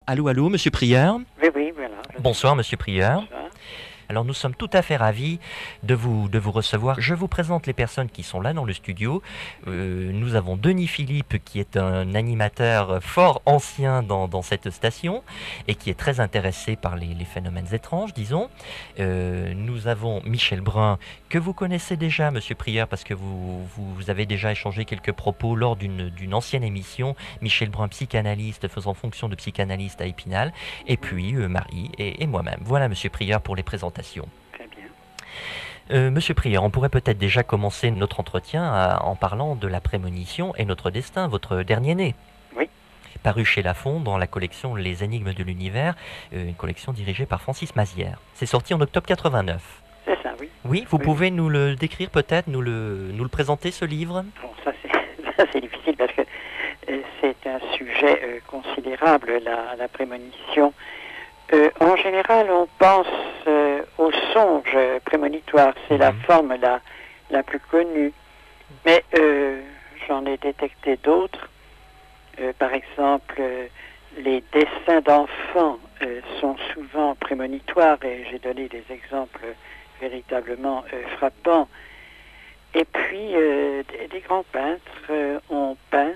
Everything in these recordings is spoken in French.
Allô, allô, monsieur Prieur? Oui, oui, voilà. Bonsoir, monsieur Prieur. Bonsoir. Alors nous sommes tout à fait ravis de vous recevoir. Je vous présente les personnes qui sont là dans le studio. Nous avons Denis Philippe qui est un animateur fort ancien dans cette station et qui est très intéressé par les phénomènes étranges, disons. Nous avons Michel Brun que vous connaissez déjà, monsieur Prieur, parce que vous avez déjà échangé quelques propos lors d'une ancienne émission. Michel Brun, psychanalyste, faisant fonction de psychanalyste à Épinal. Et puis Marie et moi-même. Voilà, monsieur Prieur, pour les présentations. Très bien. Monsieur Prieur, on pourrait peut-être déjà commencer notre entretien en parlant de la prémonition et notre destin, votre dernier né. Oui. Paru chez Lafon dans la collection Les Énigmes de l'Univers, une collection dirigée par Francis Mazière. C'est sorti en octobre 89. C'est ça, oui. Oui, vous pouvez nous le décrire peut-être, nous le présenter ce livre? Bon, ça c'est difficile parce que c'est un sujet considérable, la prémonition. En général, on pense au songe prémonitoire, c'est la forme la plus connue. Mais j'en ai détecté d'autres. Par exemple, les dessins d'enfants sont souvent prémonitoires et j'ai donné des exemples véritablement frappants. Et puis, des grands peintres ont peint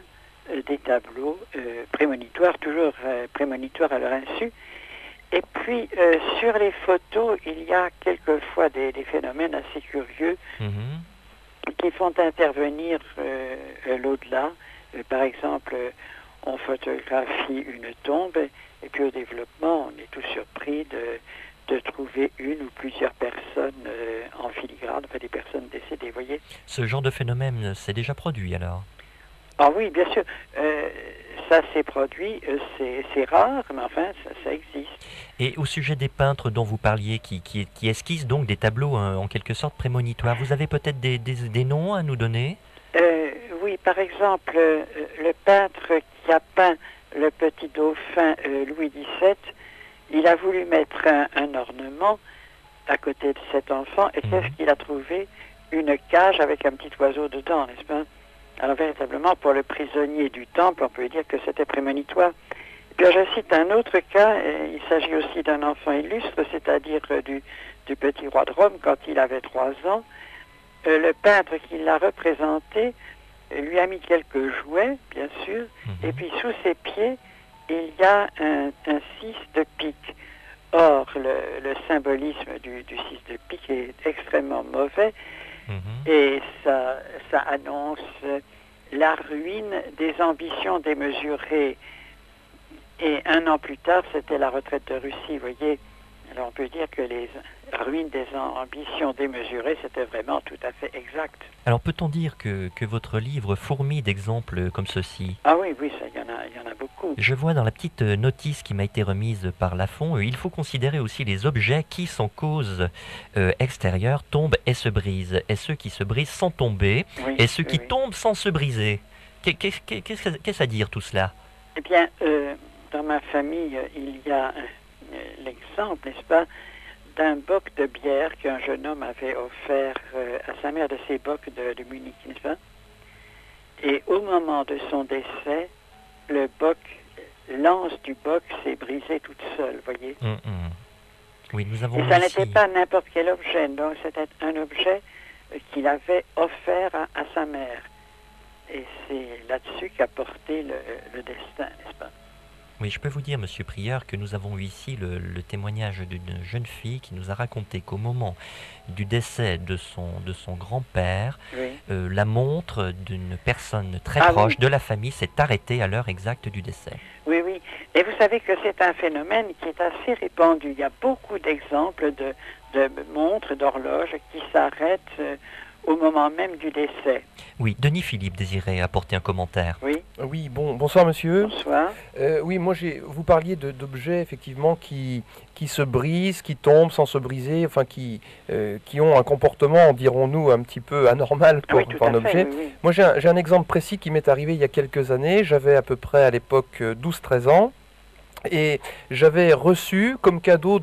des tableaux prémonitoires, toujours prémonitoires à leur insu. Et puis, sur les photos, il y a quelquefois des phénomènes assez curieux qui font intervenir l'au-delà. Par exemple, on photographie une tombe et puis au développement, on est tout surpris de trouver une ou plusieurs personnes en filigrane, enfin des personnes décédées, vous voyez. Ce genre de phénomène s'est déjà produit alors? Ah oui, bien sûr. Ça s'est produit, c'est rare, mais enfin, ça existe. Et au sujet des peintres dont vous parliez, qui esquissent donc des tableaux en quelque sorte prémonitoires, vous avez peut-être des noms à nous donner? Oui, par exemple, le peintre qui a peint le petit dauphin Louis XVII, il a voulu mettre un ornement à côté de cet enfant, et qu'est-ce qu'il a trouvé? Une cage avec un petit oiseau dedans, n'est-ce pas? Alors véritablement, pour le prisonnier du temple, on peut dire que c'était prémonitoire. Et puis je cite un autre cas, il s'agit aussi d'un enfant illustre, c'est-à-dire du petit roi de Rome quand il avait 3 ans. Le peintre qui l'a représenté lui a mis quelques jouets, bien sûr, et puis sous ses pieds, il y a un 6 de pique. Or, le symbolisme du 6 de pique est extrêmement mauvais, et ça annonce la ruine des ambitions démesurées. Et 1 an plus tard, c'était la retraite de Russie, vous voyez. Alors on peut dire que les ruines des ambitions démesurées, c'était vraiment tout à fait exact. Alors peut-on dire que votre livre fourmille d'exemples comme ceci? Ah oui, oui, ça, il y en a beaucoup. Je vois dans la petite notice qui m'a été remise par Lafon, il faut considérer aussi les objets qui, sans cause extérieure, tombent et se brisent, et ceux qui se brisent sans tomber, Oui, et ceux qui oui. tombent sans se briser. Qu'est-ce à dire tout cela? Eh bien, dans ma famille, il y a l'exemple, n'est-ce pas, d'un boc de bière qu'un jeune homme avait offert à sa mère, de ses bocs de Munich, n'est-ce pas? Et au moment de son décès, l'anse du boc s'est brisée toute seule, voyez. Oui, nous avons Et ça ici... n'était pas n'importe quel objet, donc c'était un objet qu'il avait offert à sa mère. Et c'est là-dessus qu'a porté le destin, n'est-ce pas? Oui, je peux vous dire, monsieur Prieur, que nous avons eu ici le témoignage d'une jeune fille qui nous a raconté qu'au moment du décès de son grand-père, Oui. la montre d'une personne très Ah proche oui. de la famille s'est arrêtée à l'heure exacte du décès. Oui, oui. Et vous savez que c'est un phénomène qui est assez répandu. Il y a beaucoup d'exemples de montres, d'horloges qui s'arrêtent au moment même du décès. Oui, Denis Philippe désirait apporter un commentaire. Oui, Oui, bonsoir monsieur. bonsoir. Oui, moi vous parliez d'objets effectivement qui se brisent, qui tombent sans se briser, enfin qui ont un comportement, dirons-nous, un petit peu anormal Ah oui, tout pour un à objet. fait, oui, oui. Moi j'ai un exemple précis qui m'est arrivé il y a quelques années. J'avais à peu près à l'époque 12-13 ans. Et j'avais reçu comme cadeau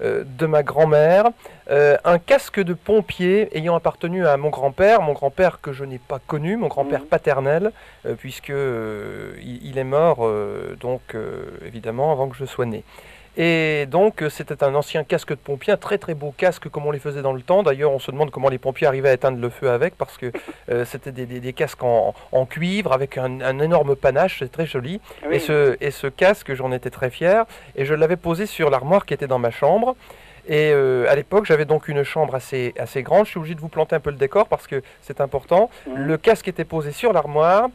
de ma grand-mère, un casque de pompier ayant appartenu à mon grand-père que je n'ai pas connu, mon grand-père paternel, puisque il est mort, évidemment, avant que je sois né. Et donc c'était un ancien casque de pompier, un très très beau casque comme on les faisait dans le temps. D'ailleurs on se demande comment les pompiers arrivaient à éteindre le feu avec, parce que c'était des casques en cuivre avec un énorme panache, c'est très joli. Oui. Et ce casque, j'en étais très fier, et je l'avais posé sur l'armoire qui était dans ma chambre. Et à l'époque, j'avais donc une chambre assez grande. Je suis obligé de vous planter un peu le décor parce que c'est important. Le casque était posé sur l'armoire.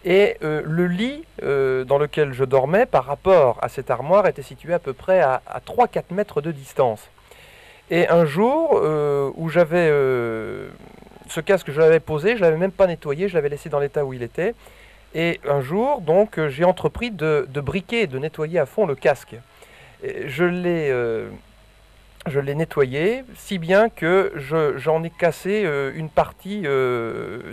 Et le lit dans lequel je dormais, par rapport à cette armoire, était situé à peu près à 3-4 mètres de distance. Et un jour où j'avais ce casque, je l'avais posé, je ne l'avais même pas nettoyé, je l'avais laissé dans l'état où il était. Et un jour, donc, j'ai entrepris de briquer, de nettoyer à fond le casque. Et je l'ai nettoyé, si bien que j'en ai cassé une partie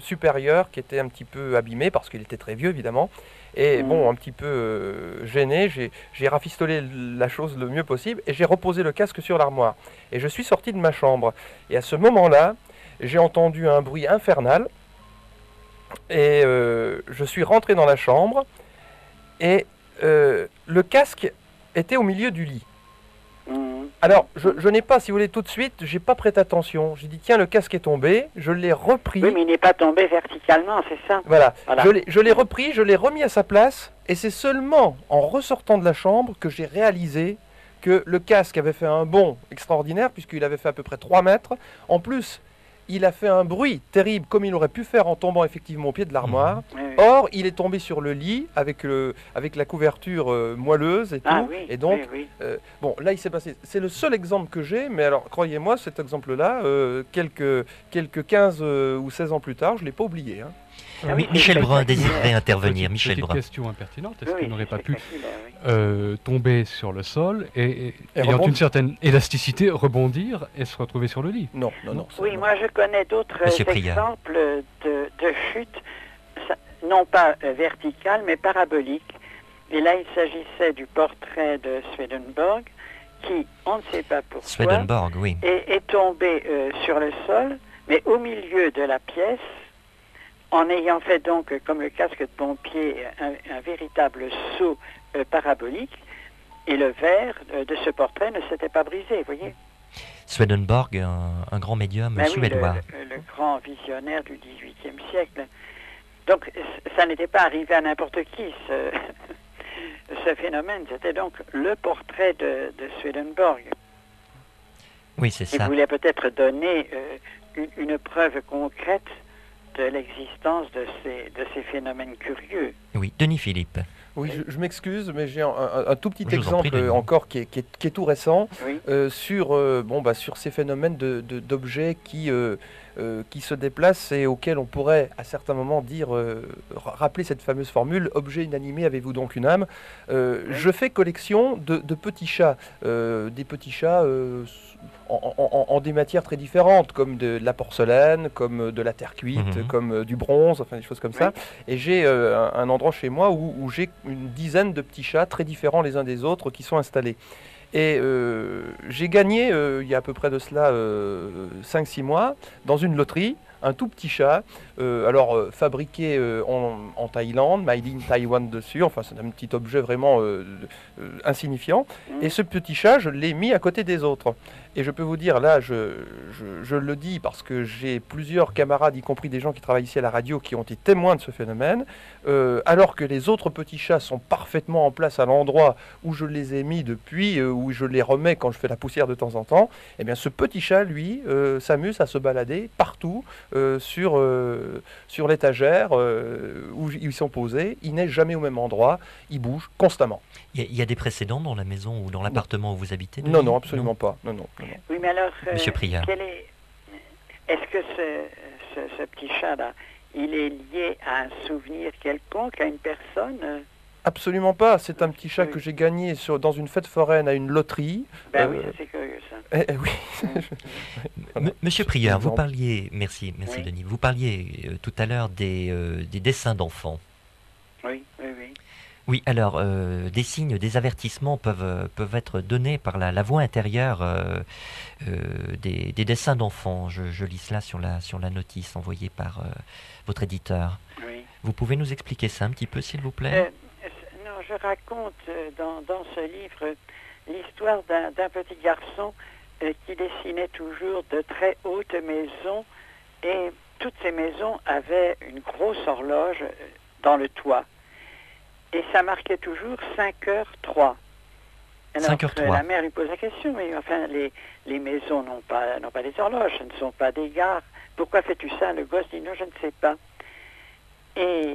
supérieure qui était un petit peu abîmée, parce qu'il était très vieux évidemment. Et bon, un petit peu gêné, j'ai rafistolé la chose le mieux possible et j'ai reposé le casque sur l'armoire. Et je suis sorti de ma chambre. Et à ce moment-là, j'ai entendu un bruit infernal. Et je suis rentré dans la chambre. Et le casque était au milieu du lit. Alors, je n'ai pas, si vous voulez, tout de suite, j'ai pas prêté attention. J'ai dit, tiens, le casque est tombé, je l'ai repris. Oui, mais il n'est pas tombé verticalement, c'est ça? Voilà. Je l'ai repris, je l'ai remis à sa place, et c'est seulement en ressortant de la chambre que j'ai réalisé que le casque avait fait un bond extraordinaire, puisqu'il avait fait à peu près 3 mètres. En plus, il a fait un bruit terrible, comme il aurait pu faire en tombant effectivement au pied de l'armoire. Oui. Or, il est tombé sur le lit avec la couverture moelleuse et tout. Ah, oui, et donc, bon, là, il s'est passé. C'est le seul exemple que j'ai, mais alors, croyez-moi, cet exemple-là, quelques 15 ou 16 ans plus tard, je ne l'ai pas oublié. Hein. Ah oui, Michel Brun désirait intervenir. Michel Brun. Question impertinente. Est-ce qu'il n'aurait pas pu tomber sur le sol et ayant une certaine élasticité, rebondir et se retrouver sur le lit? Non. Oui, moi je connais d'autres exemples de chutes, non pas verticales, mais paraboliques. Et là, il s'agissait du portrait de Swedenborg, qui, on ne sait pas pourquoi, Swedenborg, oui, est tombé sur le sol, mais au milieu de la pièce, en ayant fait donc, comme le casque de pompier, un véritable saut parabolique, et le verre de ce portrait ne s'était pas brisé, vous voyez. Swedenborg, un grand médium suédois. Oui, le grand visionnaire du XVIIIe siècle. Donc, ça n'était pas arrivé à n'importe qui, ce phénomène. C'était donc le portrait de Swedenborg. Oui, c'est ça. Il voulait peut-être donner une preuve concrète de l'existence de ces phénomènes curieux. Oui, Denis Philippe. Oui, je m'excuse, mais j'ai un tout petit exemple encore qui est tout récent sur ces phénomènes d'objets qui se déplacent et auxquels on pourrait à certains moments rappeler cette fameuse formule « objet inanimé, avez-vous donc une âme ?» Je fais collection de petits chats, des petits chats en des matières très différentes, comme de la porcelaine, comme de la terre cuite, comme du bronze, enfin des choses comme ça. Et j'ai un endroit chez moi où j'ai une dizaine de petits chats très différents les uns des autres qui sont installés. Et j'ai gagné, il y a à peu près de cela 5-6 mois, dans une loterie, un tout petit chat, fabriqué en Thaïlande, Made in Taiwan dessus, enfin c'est un petit objet vraiment insignifiant. Et ce petit chat, je l'ai mis à côté des autres. Et je peux vous dire, là, je le dis parce que j'ai plusieurs camarades, y compris des gens qui travaillent ici à la radio, qui ont été témoins de ce phénomène, alors que les autres petits chats sont parfaitement en place à l'endroit où je les ai mis depuis, où je les remets quand je fais la poussière de temps en temps. Eh bien, ce petit chat, lui, s'amuse à se balader partout sur l'étagère où ils sont posés. Il n'est jamais au même endroit, il bouge constamment. Il y a des précédents dans la maison ou dans l'appartement où vous habitez? Non, absolument pas. Non. Oui, mais alors, Monsieur Priard. Est-ce que ce petit chat-là, il est lié à un souvenir quelconque, à une personne? Absolument pas. C'est un petit chat que j'ai gagné dans une fête foraine à une loterie. Ben oui, c'est curieux ça. Oui. Monsieur Prieur, vous parliez, merci Denis, vous parliez tout à l'heure des dessins d'enfants. Oui. Oui, alors des signes, des avertissements peuvent être donnés par la voix intérieure des dessins d'enfants. Je lis cela sur la notice envoyée par votre éditeur. Oui. Vous pouvez nous expliquer ça un petit peu, s'il vous plaît? Non, je raconte dans ce livre l'histoire d'un petit garçon qui dessinait toujours de très hautes maisons, et toutes ces maisons avaient une grosse horloge dans le toit. Et ça marquait toujours 5h03. Alors, 5h03. La mère lui pose la question, mais enfin, les maisons n'ont pas des horloges, ce ne sont pas des gares. Pourquoi fais-tu ça? Le gosse dit non, je ne sais pas. Et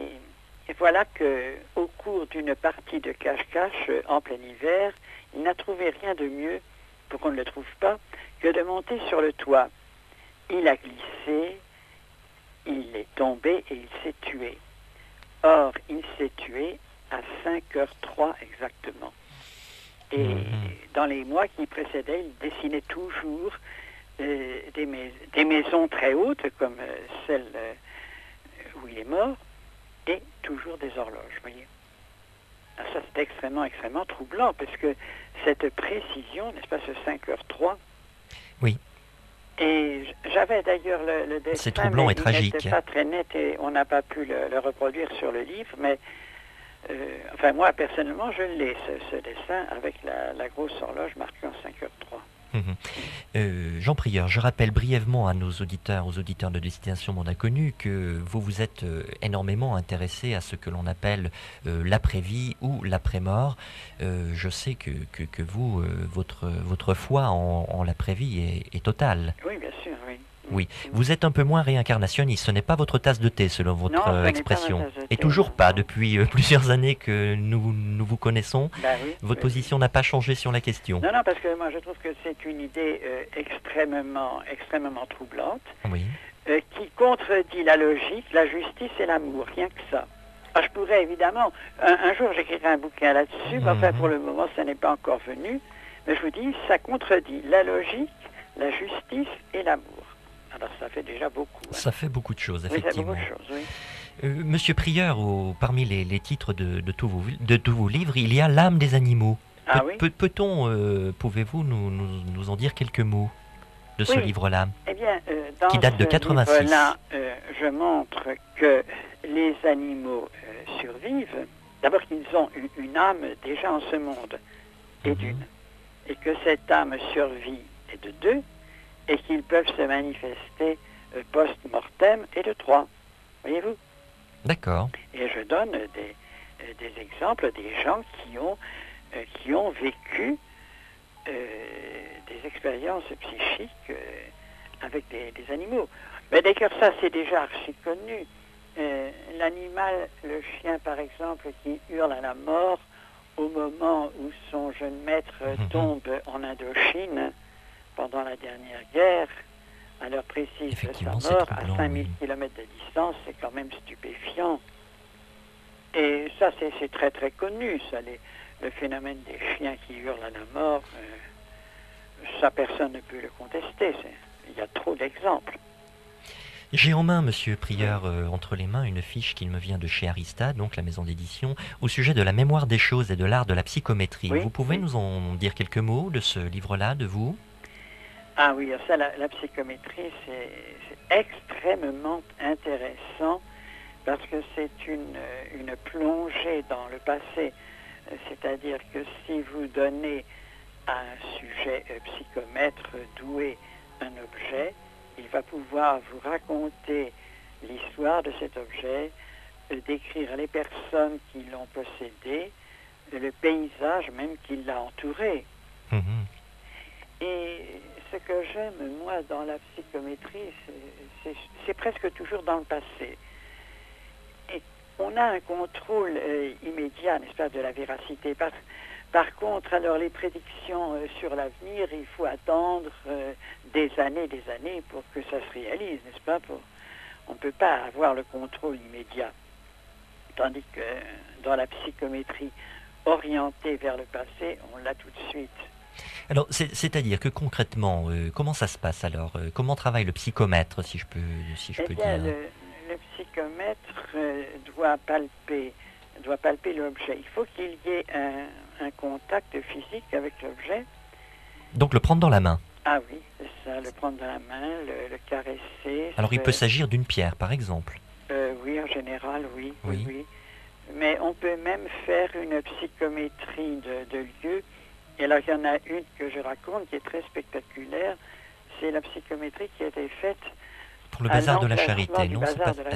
voilà qu'au cours d'une partie de cache-cache en plein hiver, il n'a trouvé rien de mieux, pour qu'on ne le trouve pas, que de monter sur le toit. Il a glissé, il est tombé et il s'est tué. Or, il s'est tué à 5h03 exactement. Et dans les mois qui précédaient, il dessinait toujours des maisons très hautes, comme celle où il est mort, et toujours des horloges, voyez. Alors ça, c'est extrêmement, extrêmement troublant, parce que cette précision, n'est-ce pas, ce 5h03. Oui. Et j'avais d'ailleurs le dessin. C'est troublant et tragique. Il n'était pas très net et on n'a pas pu le reproduire sur le livre, mais enfin moi personnellement je l'ai, ce dessin avec la grosse horloge marquée en 5h03. Jean Prieur, je rappelle brièvement à nos auditeurs, aux auditeurs de Destination Monde Inconnu, que vous vous êtes énormément intéressé à ce que l'on appelle l'après-vie ou l'après-mort. Je sais que vous, votre foi en l'après-vie est totale. Oui, bien sûr, oui. Oui, vous êtes un peu moins réincarnationniste, ce n'est pas votre tasse de thé selon votre expression. Pas ma tasse de thé, et toujours pas, depuis plusieurs années que nous vous connaissons, votre position n'a pas changé sur la question. Non, parce que moi je trouve que c'est une idée extrêmement troublante, qui contredit la logique, la justice et l'amour, rien que ça. Alors, je pourrais évidemment, un jour j'écrirai un bouquin là-dessus, mais enfin pour le moment ça n'est pas encore venu, mais je vous dis, ça contredit la logique, la justice et l'amour. Alors ça fait déjà beaucoup. Ça fait beaucoup de choses, effectivement. Oui, ça fait beaucoup de choses, oui. Monsieur Prieur, parmi les titres de tous vos livres, il y a L'âme des animaux. Ah oui. Pouvez-vous nous en dire quelques mots de ce livre-là? Eh bien, dans qui date de 86. Livre-là, je montre que les animaux survivent. D'abord qu'ils ont une âme déjà en ce monde, et d'une. Et que cette âme survit et de deux, et qu'ils peuvent se manifester post-mortem et de trois. Voyez-vous? D'accord. Et je donne des exemples des gens qui ont vécu des expériences psychiques avec des animaux. Mais d'ailleurs, ça, c'est déjà archi connu. L'animal, le chien, par exemple, qui hurle à la mort au moment où son jeune maître tombe en Indochine, pendant la dernière guerre, à l'heure précise de sa mort, à 5000 km de distance, c'est quand même stupéfiant. Et ça, c'est très très connu, ça, le phénomène des chiens qui hurlent à la mort, ça, personne ne peut le contester, il y a trop d'exemples. J'ai en main, Monsieur Prieur, entre les mains, une fiche qui me vient de chez Arista, donc la maison d'édition, au sujet de la mémoire des choses et de l'art de la psychométrie. Vous pouvez nous en dire quelques mots de ce livre-là, de vous? Ah oui, ça, la psychométrie, c'est extrêmement intéressant parce que c'est une plongée dans le passé. C'est-à-dire que si vous donnez à un sujet psychomètre doué un objet, il va pouvoir vous raconter l'histoire de cet objet, décrire les personnes qui l'ont possédé, le paysage même qui l'a entouré. Et ce que j'aime, moi, dans la psychométrie, c'est presque toujours dans le passé. Et on a un contrôle immédiat, n'est-ce pas, de la véracité. Par contre, alors, les prédictions sur l'avenir, il faut attendre des années pour que ça se réalise, n'est-ce pas? On ne peut pas avoir le contrôle immédiat. Tandis que dans la psychométrie orientée vers le passé, on l'a tout de suite. Alors, c'est-à-dire que concrètement, comment ça se passe alors? Comment travaille le psychomètre, si je peux dire? Le psychomètre doit palper doit palper l'objet. Il faut qu'il y ait un contact physique avec l'objet. Donc le prendre dans la main. Ah oui, c'est ça, le prendre dans la main, le caresser. Alors il peut s'agir d'une pierre, par exemple. Oui, en général, oui. Mais on peut même faire une psychométrie de lieu. Et alors il y en a une que je raconte qui est très spectaculaire. C'est la psychométrie qui a été faite pour le bazar de la Charité. Non,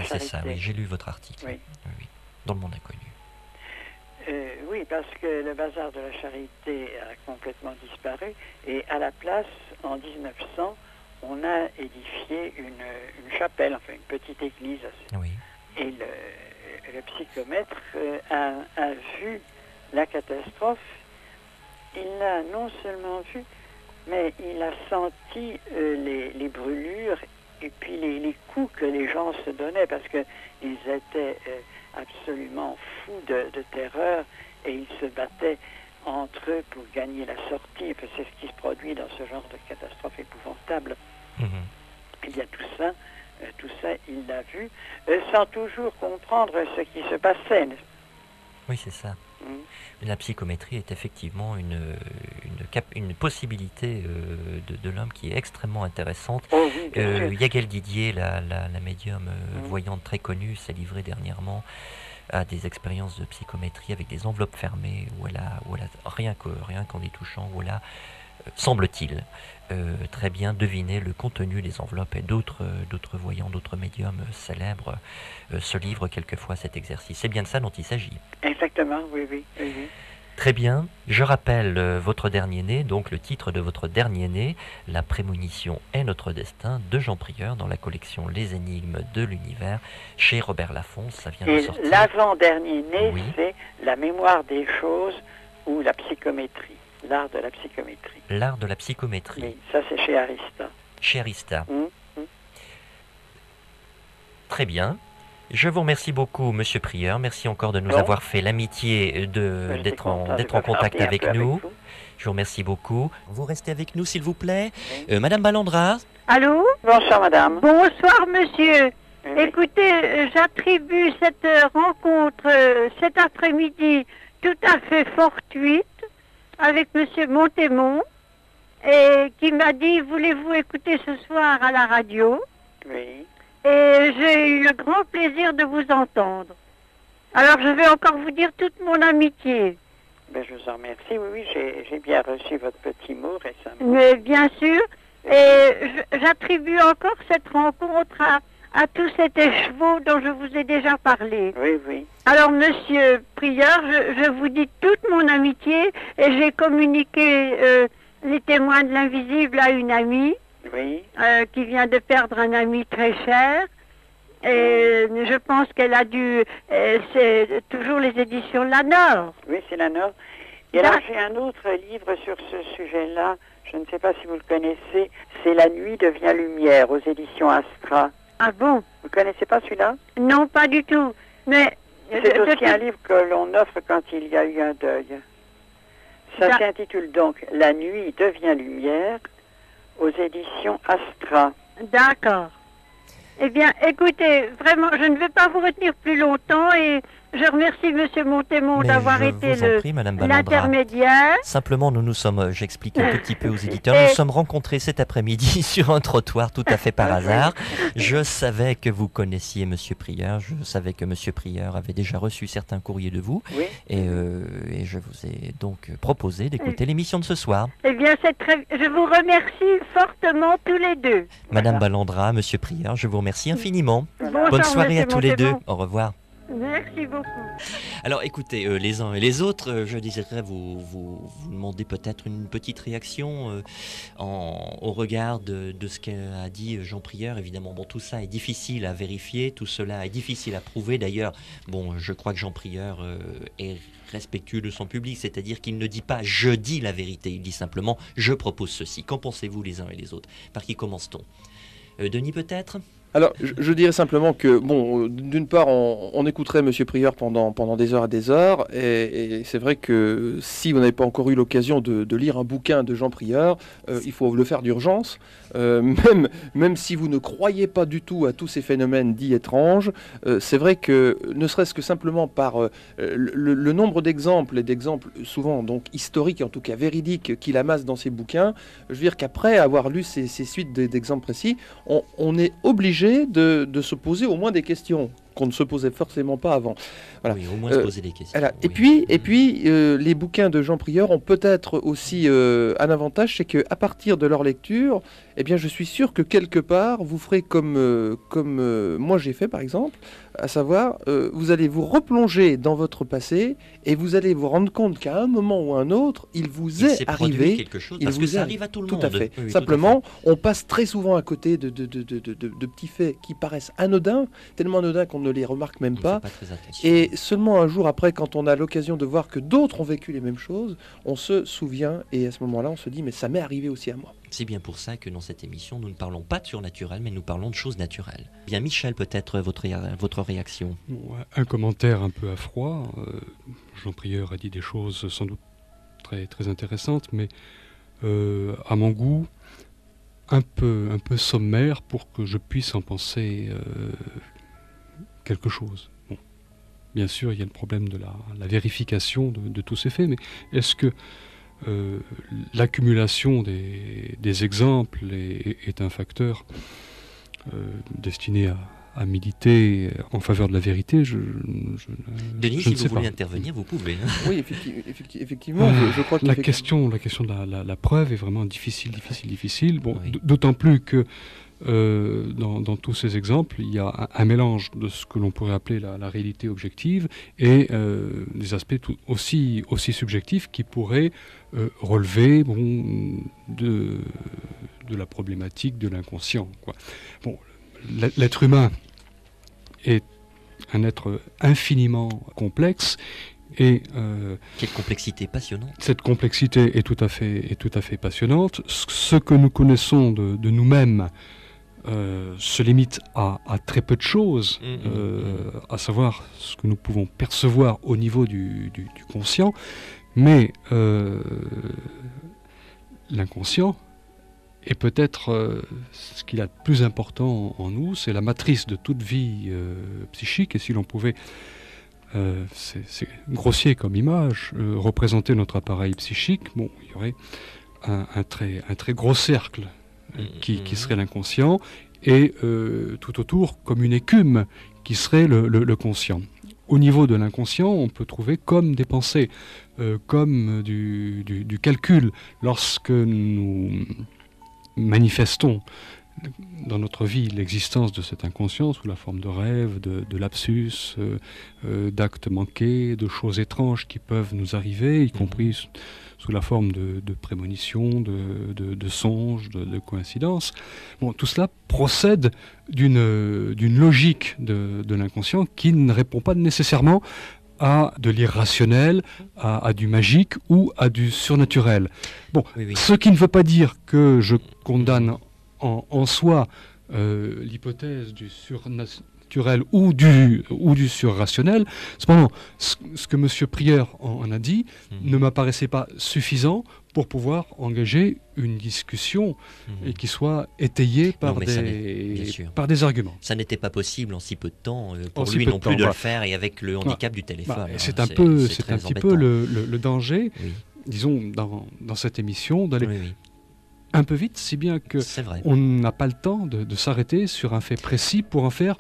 c'est ça, oui, j'ai lu votre article. Oui. Dans le monde inconnu. Oui, parce que le bazar de la Charité a complètement disparu et à la place, en 1900, on a édifié une chapelle, enfin une petite église. Oui. Et le psychomètre a vu la catastrophe. Il l'a non seulement vu, mais il a senti les brûlures et puis les coups que les gens se donnaient parce qu'ils étaient absolument fous de terreur et ils se battaient entre eux pour gagner la sortie. Enfin, c'est ce qui se produit dans ce genre de catastrophe épouvantable. Eh bien tout ça, il l'a vu, sans toujours comprendre ce qui se passait. Oui, c'est ça. La psychométrie est effectivement une possibilité de l'homme qui est extrêmement intéressante. Yael Didier, la médium voyante très connue, s'est livrée dernièrement à des expériences de psychométrie avec des enveloppes fermées où elle a rien qu'en y touchant, où elle a, semble-t-il, très bien deviné le contenu des enveloppes, et d'autres voyants, d'autres médiums célèbres se livrent quelquefois à cet exercice. C'est bien de ça dont il s'agit. Exactement, oui. Très bien. Je rappelle votre dernier-né, donc le titre de votre dernier-né, La prémonition est notre destin, de Jean Prieur, dans la collection Les énigmes de l'univers, chez Robert Laffont. Ça vient de sortir. L'avant-dernier-né, c'est La mémoire des choses ou la psychométrie. L'art de la psychométrie. L'art de la psychométrie. Oui, ça c'est chez Arista. Chez Arista. Très bien. Je vous remercie beaucoup, Monsieur Prieur. Merci encore de nous avoir fait l'amitié d'être en contact avec nous. Je vous remercie beaucoup. Vous restez avec nous, s'il vous plaît. Madame Ballandra. Allô? Bonsoir, madame. Bonsoir, monsieur. Écoutez, j'attribue cette rencontre cet après-midi tout à fait fortuite avec monsieur Montémont, et qui m'a dit, voulez-vous écouter ce soir à la radio? Oui. Et j'ai eu le grand plaisir de vous entendre. Alors je vais encore vous dire toute mon amitié. Ben, je vous en remercie, oui, j'ai bien reçu votre petit mot récemment. Mais bien sûr, et j'attribue encore cette rencontre à tous ces écheveaux dont je vous ai déjà parlé. Oui. Alors, monsieur Prieur, je vous dis toute mon amitié, et j'ai communiqué les témoins de l'invisible à une amie. Oui. Qui vient de perdre un ami très cher. Et je pense qu'elle a dû... c'est toujours les éditions La Nord. Oui, c'est La Nord. Et alors, j'ai un autre livre sur ce sujet-là. Je ne sais pas si vous le connaissez. C'est La nuit devient lumière, aux éditions Astra. Ah bon? Vous ne connaissez pas celui-là? Non, pas du tout. Mais... C'est aussi un livre que l'on offre quand il y a eu un deuil. Ça s'intitule donc La nuit devient lumière, aux éditions Astra. D'accord. Eh bien, écoutez, vraiment, je ne vais pas vous retenir plus longtemps, et je remercie M. Montémont d'avoir été l'intermédiaire. Simplement, nous sommes, j'explique un petit peu aux éditeurs, nous nous sommes rencontrés cet après-midi sur un trottoir tout à fait par hasard. Je savais que vous connaissiez M. Prieur, je savais que M. Prieur avait déjà reçu certains courriers de vous, et je vous ai donc proposé d'écouter l'émission de ce soir. Eh bien, je vous remercie fortement tous les deux. Madame Ballandra, M. Prieur, je vous remercie infiniment. Bonsoir, bonne soirée à tous les deux. Au revoir. Merci beaucoup. Alors écoutez, les uns et les autres, je désirerais vous demander peut-être une petite réaction au regard de ce qu'a dit Jean Prieur. Évidemment, bon, tout ça est difficile à vérifier, tout cela est difficile à prouver. D'ailleurs, bon, je crois que Jean Prieur est respectueux de son public, c'est-à-dire qu'il ne dit pas « je dis la vérité », il dit simplement « je propose ceci ». Qu'en pensez-vous les uns et les autres? Par qui commence-t-on? Denis peut-être? Alors, je dirais simplement que, bon, d'une part, on écouterait M. Prieur pendant des heures et des heures, et c'est vrai que si vous n'avez pas encore eu l'occasion de lire un bouquin de Jean Prieur, il faut le faire d'urgence. Même si vous ne croyez pas du tout à tous ces phénomènes dits étranges, c'est vrai que, ne serait-ce que simplement par le nombre d'exemples, et d'exemples souvent donc historiques, en tout cas véridiques, qu'il amasse dans ses bouquins, je veux dire qu'après avoir lu ces suites d'exemples précis, on est obligé de se poser au moins des questions qu'on ne se posait forcément pas avant. Voilà. Oui, au moins se poser des questions. Voilà. Oui. Et puis les bouquins de Jean Prieur ont peut-être aussi un avantage, c'est qu'à partir de leur lecture, eh bien, je suis sûr que quelque part, vous ferez comme moi j'ai fait par exemple, à savoir, vous allez vous replonger dans votre passé et vous allez vous rendre compte qu'à un moment ou à un autre, il vous est arrivé quelque chose, parce que ça arrive à tout le monde. Tout à fait. Oui, simplement, on passe très souvent à côté de petits faits qui paraissent anodins, tellement anodins qu'on ne les remarque même pas. Et seulement un jour après, quand on a l'occasion de voir que d'autres ont vécu les mêmes choses, on se souvient et à ce moment-là, on se dit mais ça m'est arrivé aussi à moi. C'est bien pour ça que dans cette émission, nous ne parlons pas de surnaturel, mais nous parlons de choses naturelles. Bien, Michel, peut-être votre réaction. Un commentaire un peu à froid. Jean Prieur a dit des choses sans doute très, très intéressantes, mais à mon goût, un peu sommaire pour que je puisse en penser quelque chose. Bon. Bien sûr, il y a le problème de la vérification de tous ces faits, mais est-ce que l'accumulation des exemples est un facteur destiné à militer en faveur de la vérité? Denis, si vous voulez intervenir, vous pouvez. Oui, effectivement, je crois que la question de la preuve est vraiment difficile. Bon, oui. D'autant plus que dans tous ces exemples, il y a un mélange de ce que l'on pourrait appeler la réalité objective et des aspects aussi subjectifs qui pourraient relever de la problématique de l'inconscient, quoi. Bon, l'être humain est un être infiniment complexe et quelle complexité passionnante. Cette complexité est tout à fait passionnante. Ce que nous connaissons de nous-mêmes se limite à très peu de choses, à savoir ce que nous pouvons percevoir au niveau du conscient, mais l'inconscient est peut-être ce qu'il y a de plus important en nous, c'est la matrice de toute vie psychique, et si l'on pouvait, c'est grossier comme image, représenter notre appareil psychique, bon, il y aurait un très gros cercle qui serait l'inconscient, et tout autour comme une écume qui serait le conscient. Au niveau de l'inconscient, on peut trouver comme des pensées, comme du calcul. Lorsque nous manifestons dans notre vie l'existence de cet inconscient sous la forme de rêves, de lapsus, d'actes manqués, de choses étranges qui peuvent nous arriver, y compris sous la forme de prémonitions, de songes, de coïncidences. Bon, tout cela procède d'une logique de l'inconscient qui ne répond pas nécessairement à de l'irrationnel, à du magique ou à du surnaturel. Bon, oui. Ce qui ne veut pas dire que je condamne en soi l'hypothèse du surnaturel ou du surrationnel. Cependant, ce que M. Prieur en a dit ne m'apparaissait pas suffisant pour pouvoir engager une discussion et qui soit étayée par des arguments. Ça n'était pas possible en si peu de temps pour lui non plus de le faire, et avec le handicap du téléphone. C'est un petit peu le danger, disons, dans cette émission, d'aller un peu vite, si bien qu'on n'a pas le temps de s'arrêter sur un fait précis pour en faire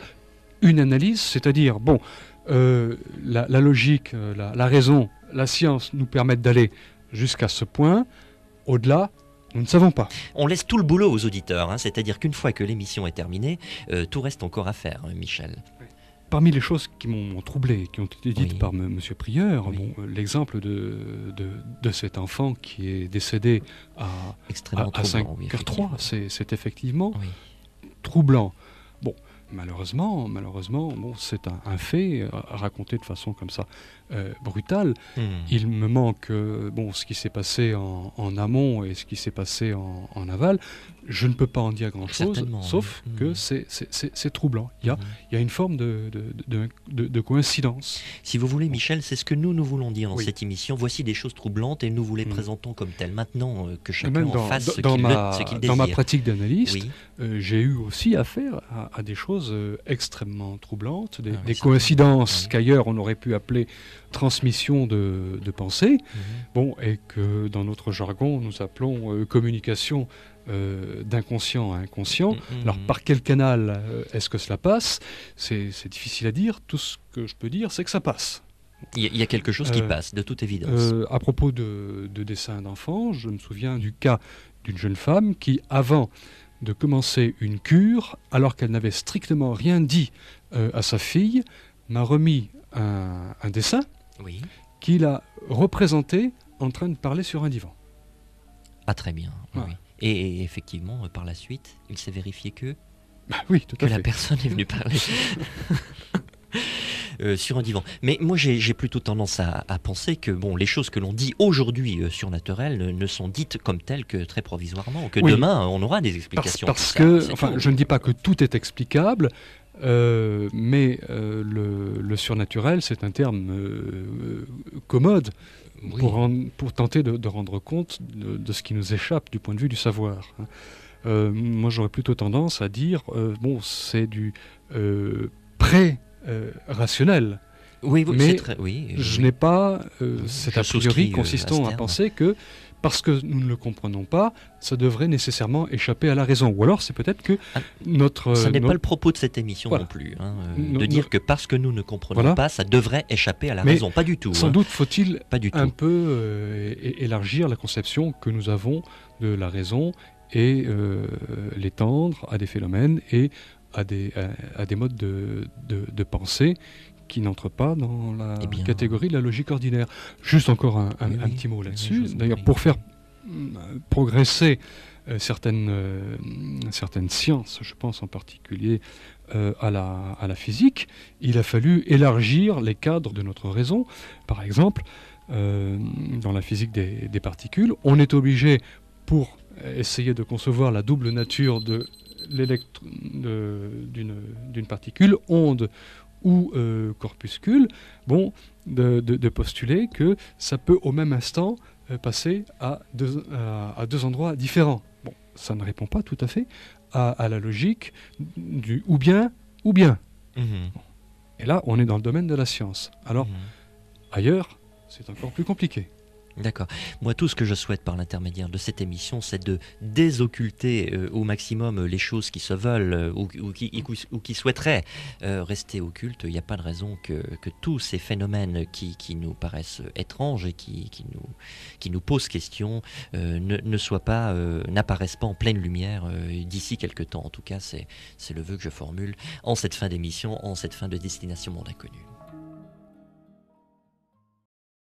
une analyse, c'est-à-dire, bon, la logique, la raison, la science nous permettent d'aller jusqu'à ce point. Au-delà, nous ne savons pas. On laisse tout le boulot aux auditeurs, c'est-à-dire qu'une fois que l'émission est terminée, tout reste encore à faire, Michel. Oui. Parmi les choses qui m'ont troublé, qui ont été dites par M. Prieur, l'exemple de cet enfant qui est décédé à 5h03, c'est effectivement troublant. Bon, malheureusement, bon, c'est un fait raconté de façon comme ça brutale. Il me manque ce qui s'est passé en amont et ce qui s'est passé en aval. Je ne peux pas en dire grand-chose, sauf que c'est troublant. Il y a une forme de coïncidence. Si vous voulez, Michel, c'est ce que nous voulons dire dans cette émission. Voici des choses troublantes et nous vous les présentons comme telles. Maintenant, que chacun en fasse ce qu'il désire. Dans ma pratique d'analyste, j'ai eu aussi affaire à des choses extrêmement troublantes, des coïncidences qu'ailleurs on aurait pu appeler transmission de pensée, et que dans notre jargon nous appelons communication d'inconscient à inconscient. Alors par quel canal est-ce que cela passe ? C'est difficile à dire. Tout ce que je peux dire, c'est que ça passe. Il y a quelque chose qui passe, de toute évidence. À propos de dessins d'enfants, je me souviens du cas d'une jeune femme qui, avant de commencer une cure, alors qu'elle n'avait strictement rien dit à sa fille, m'a remis un dessin qui l'a représenté en train de parler sur un divan. Ah, très bien. Oui. Et effectivement, par la suite, il s'est vérifié que la personne est venue parler sur un divan. Mais moi, j'ai plutôt tendance à penser que les choses que l'on dit aujourd'hui surnaturelles ne sont dites comme telles que très provisoirement, que demain, on aura des explications. Parce que, je ne dis pas que tout est explicable, mais le surnaturel, c'est un terme commode pour tenter de rendre compte de ce qui nous échappe du point de vue du savoir. Moi, j'aurais plutôt tendance à dire, c'est du pré-rationnel. Mais je n'ai pas cet a priori consistant à penser que parce que nous ne le comprenons pas, ça devrait nécessairement échapper à la raison. Ou alors c'est peut-être que ça n'est pas le propos de cette émission non plus, de dire que parce que nous ne comprenons pas, ça devrait échapper à la raison. Pas du tout. Sans doute faut-il un peu élargir la conception que nous avons de la raison et l'étendre à des phénomènes et à des modes de pensée qui n'entre pas dans la catégorie de la logique ordinaire. Juste encore un petit mot là-dessus. D'ailleurs, pour faire progresser certaines sciences, je pense en particulier à la physique, il a fallu élargir les cadres de notre raison. Par exemple, dans la physique des particules, on est obligé, pour essayer de concevoir la double nature d'une particule, onde ou corpuscule, de postuler que ça peut au même instant passer à deux endroits différents. Ça ne répond pas tout à fait à la logique du ou bien. Et là, on est dans le domaine de la science. Alors, ailleurs, c'est encore plus compliqué. D'accord. Moi, tout ce que je souhaite par l'intermédiaire de cette émission, c'est de désocculter au maximum les choses qui se veulent ou qui souhaiteraient rester occultes. Il n'y a pas de raison que tous ces phénomènes qui nous paraissent étranges et qui nous posent question n'apparaissent pas en pleine lumière d'ici quelque temps. En tout cas, c'est le vœu que je formule en cette fin d'émission, en cette fin de Destination Monde Inconnu.